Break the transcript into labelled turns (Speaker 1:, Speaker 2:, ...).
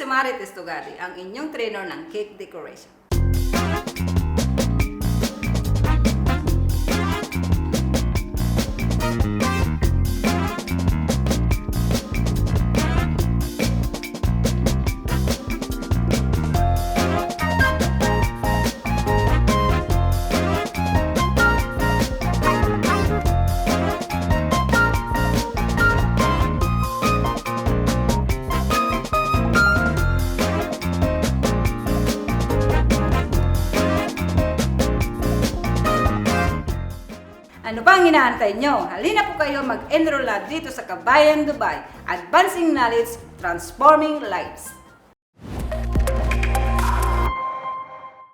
Speaker 1: si Marites Tugadi, ang inyong trainer ng cake decoration. Ano pa ang inaantay nyo? Halina po kayo mag-enroll dito sa Kabayan Dubai. Advancing Knowledge, Transforming Lives.